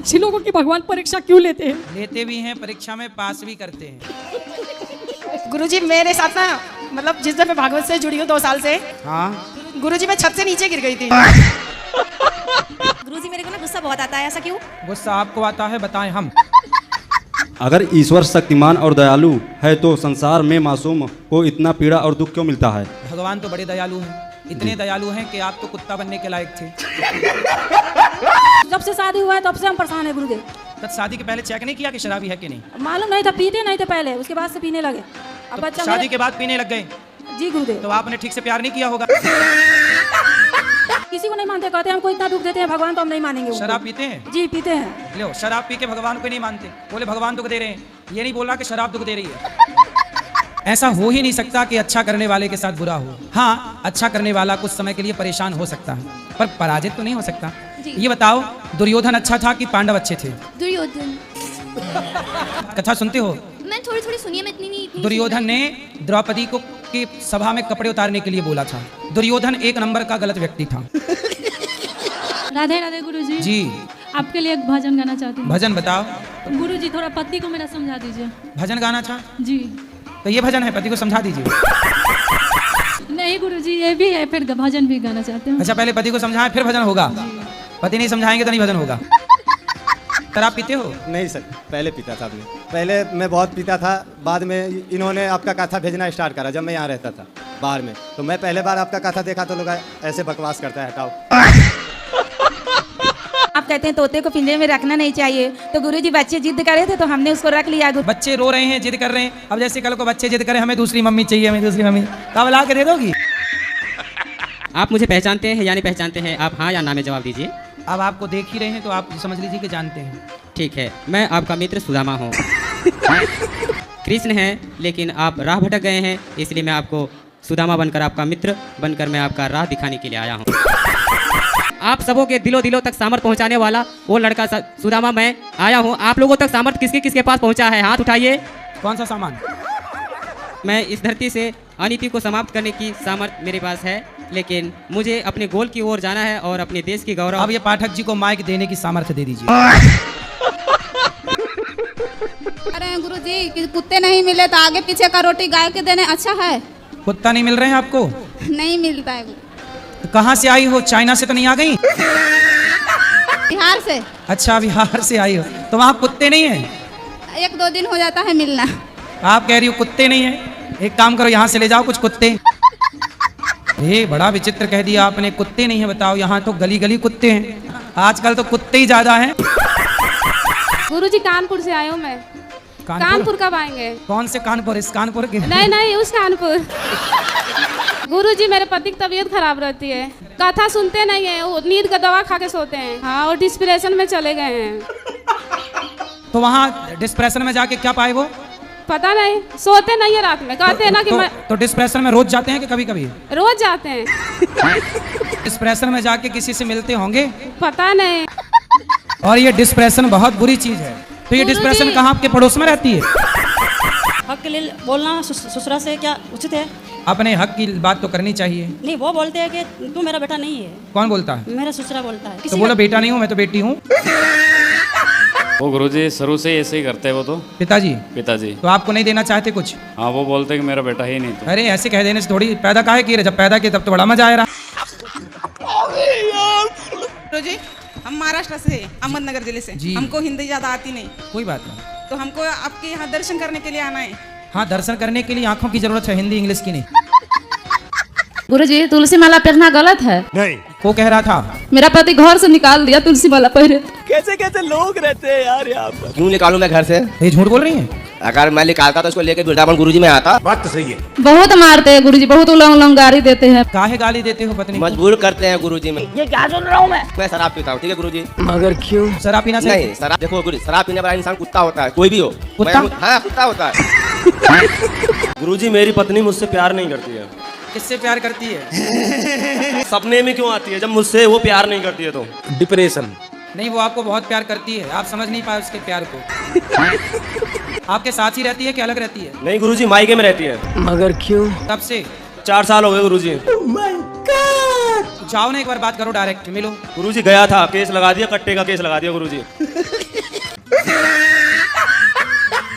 अच्छे लोगों की भगवान परीक्षा क्यों लेते हैं? लेते भी हैं, परीक्षा में पास भी करते हैं। गुरुजी मेरे साथ ना, मतलब जिस दिन मैं भागवत से जुड़ी हूँ 2 साल से, हाँ गुरुजी मैं छत से नीचे गिर गई थी। गुरुजी मेरे को ना गुस्सा बहुत आता है, ऐसा क्यों? गुस्सा आपको आता है, बताएं हम। अगर ईश्वर शक्तिमान और दयालु है तो संसार में मासूम को इतना पीड़ा और दुख क्यों मिलता है? भगवान तो बड़े दयालु हैं, इतने दयालु हैं कि आप तो कुत्ता बनने के लायक थे। जब से शादी हुआ है तब से हम परेशान है गुरुदेव। तब शादी के पहले चेक नहीं किया कि शराबी है कि नहीं? मालूम नहीं था, पीते नहीं थे पहले, उसके बाद से पीने लगे। अब तो बच्चा शादी के बाद पीने लग गए जी गुरुदेव। तो आपने ठीक से प्यार नहीं किया होगा। किसी को नहीं मानते, कहते हैं हमको इतना दुख देते हैं भगवान तो हम नहीं मानेंगे उनको। शराब पीते हैं? जी पीते हैं। लो, शराब पी के भगवान को नहीं मानते, बोले भगवान दुख दे रहे हैं। ये नहीं बोला कि शराब दुख दे रही है। ऐसा हो ही नहीं सकता कि अच्छा करने वाले के साथ बुरा हो। हाँ, अच्छा करने वाला कुछ समय के लिए परेशान हो सकता है, पर पराजित तो नहीं हो सकता। ये बताओ, दुर्योधन अच्छा था कि पांडव अच्छे थे? दुर्योधन। कथा सुनते हो? मैं थोड़ी थोड़ी सुनी है, मैं इतनी दुर्योधन ने द्रौपदी को की सभा में कपड़े उतारने के लिए बोला था। दुर्योधन 1 नंबर का गलत व्यक्ति था। राधे राधे गुरुजी। जी, आपके लिए एक भजन गाना चाहती हूँ। भजन बताओ। गुरुजी थोड़ा पति को मेरा समझा दीजिए। भजन गाना था जी। तो ये भजन है, पति को समझा दीजिए। नहीं गुरुजी, ये भी है, फिर भजन भी गाना चाहते हैं। अच्छा, पहले पति को समझाएं फिर भजन होगा। पति नहीं समझाएंगे तो नहीं भजन होगा। शराब पीते हो? नहीं सर, पहले पीता था। पहले मैं बहुत पीता था, बाद में इन्होंने आपका कथा भेजना स्टार्ट करा जब मैं यहाँ रहता था बाहर में। तो मैं पहले बार आपका कथा देखा तो लोग ऐसे बकवास करता है, हटाओ। आप कहते हैं तोते को पिंजरे में रखना नहीं चाहिए, तो गुरुजी बच्चे जिद करे थे तो हमने उसको रख लिया। बच्चे रो रहे हैं, जिद कर रहे हैं। अब जैसे कल को बच्चे जिद करें हमें दूसरी मम्मी चाहिए, हमें दूसरी मम्मी, कब ला के दे दोगी? आप मुझे पहचानते हैं या नहीं पहचानते हैं? आप हाँ या ना में जवाब दीजिए। अब आपको देख ही रहे हैं तो आप समझ लीजिए कि जानते हैं। ठीक है, मैं आपका मित्र सुदामा हूँ। कृष्ण हैं, लेकिन आप राह भटक गए हैं, इसलिए मैं आपको सुदामा बनकर, आपका मित्र बनकर मैं आपका राह दिखाने के लिए आया हूँ। आप सबों के दिलों दिलों तक सामर्थ पहुँचाने वाला वो लड़का सुदामा मैं आया हूँ। आप लोगों तक सामर्थ किसके किसके पास पहुँचा है? हाथ उठाइए। कौन सा सामान? मैं इस धरती से अनीति को समाप्त करने की सामर्थ्य मेरे पास है, लेकिन मुझे अपने गोल की ओर जाना है और अपने देश की गौरव। अब ये पाठक जी को माइक देने की सामर्थ्य दे दीजिए। अरे गुरुजी, कि कुत्ते नहीं मिले तो आगे पीछे का रोटी गाय के देने अच्छा है। कुत्ता नहीं मिल रहे हैं आपको? नहीं मिलता है। तो कहाँ से आई हो? चाइना से तो नहीं आ गई? बिहार से। अच्छा, बिहार से आई हो तो वहाँ कुत्ते नहीं है? 1-2 दिन हो जाता है मिलना। आप कह रही हो कुत्ते नहीं है? एक काम करो, यहाँ से ले जाओ कुछ कुत्ते। ये बड़ा विचित्र कह दिया आपने, कुत्ते नहीं है। बताओ, यहाँ तो गली गली कुत्ते हैं। आजकल तो कुत्ते ही ज्यादा हैं। गुरुजी कानपुर से आए हूँ मैं। कानपुर कब आएंगे? कौन से कानपुर? इस कानपुर के? नहीं, उस कानपुर। गुरुजी मेरे पति की तबीयत खराब रहती है, कथा सुनते नहीं है, वो नींद का दवा खा के सोते हैं। हाँ, और डिस्प्रेशन में चले गए हैं। तो वहाँ डिस्प्रेशन में जाके क्या पाए वो? पता नहीं, सोते नहीं है रात में। कहते हैं ना कि मैं तो डिस्प्रेशन में रोज जाते हैं कि कभी कभी? रोज जाते हैं। डिस्प्रेशन में जाके किसी से मिलते होंगे? पता नहीं। और ये डिस्प्रेशन बहुत बुरी चीज है। तो ये डिस्प्रेशन कहाँ आपके पड़ोस में रहती है? हक के लिए बोलना ससुरा से क्या उचित है? अपने हक की बात तो करनी चाहिए। नहीं, वो बोलते हैं कि तू मेरा बेटा नहीं है। कौन बोलता है? मेरा ससुरा बोलता है। तो बोला बेटा नहीं हूँ, मैं तो बेटी हूँ। वो गुरुजी शुरू से ऐसे ही करते हैं वो तो। पिताजी तो आपको नहीं देना चाहते कुछ? हाँ, वो बोलते हैं कि मेरा बेटा ही नहीं तो। अरे ऐसे कह देने से थोड़ी, पैदा काहे किए? जब पैदा किए तब तो बड़ा मजा आया। गुरुजी हम महाराष्ट्र से, अहमदनगर जिले से। हमको हिंदी ज्यादा आती नहीं। कोई बात नहीं, तो हमको आपके यहाँ दर्शन करने के लिए आना है। हाँ, दर्शन करने के लिए आंखों की जरूरत है, हिंदी इंग्लिश की नहीं। गुरुजी तुलसी माला पहनना गलत है। नहीं। को कह रहा था? मेरा पति घर से निकाल दिया तुलसी माला पहने। कैसे कैसे लोग रहते हैं यार यहाँ पर। क्यों निकालूं मैं घर से? ये झूठ बोल रही है। अगर मैं निकालता तो उसको लेके वृंदावन गुरुजी में आता। बात तो सही है। बहुत मारते हैं गुरुजी, बहुत उलंग गाली देते हैं। काहे गाली देते हो पत्नी? मजबूर करते हैं गुरुजी में। ये क्या सुन रहा हूँ मैं शराब पीता हूँ, ठीक है गुरुजी। मगर क्यों? शराब पीना से नहीं, शराब देखो गुरुजी, शराब पीने वाला इंसान कुत्ता होता है, कोई भी हो। कुत्ता? हाँ, कुत्ता होता है। गुरुजी मेरी पत्नी मुझसे प्यार नहीं करती है। किससे प्यार करती है? सपने में क्यों आती है जब मुझसे वो प्यार नहीं करती है तो? डिप्रेशन। नहीं, वो आपको बहुत प्यार करती है, आप समझ नहीं पाए उसके प्यार को। आपके साथ ही रहती है कि अलग रहती है? नहीं गुरुजी, मायके में रहती है। मगर क्यों? तब से 4 साल हो गए गुरुजी। आप जाओ ना, एक बार बात करो, डायरेक्ट मिलो। गुरुजी गया था, केस लगा दिया, कट्टे का केस लगा दिया गुरुजी।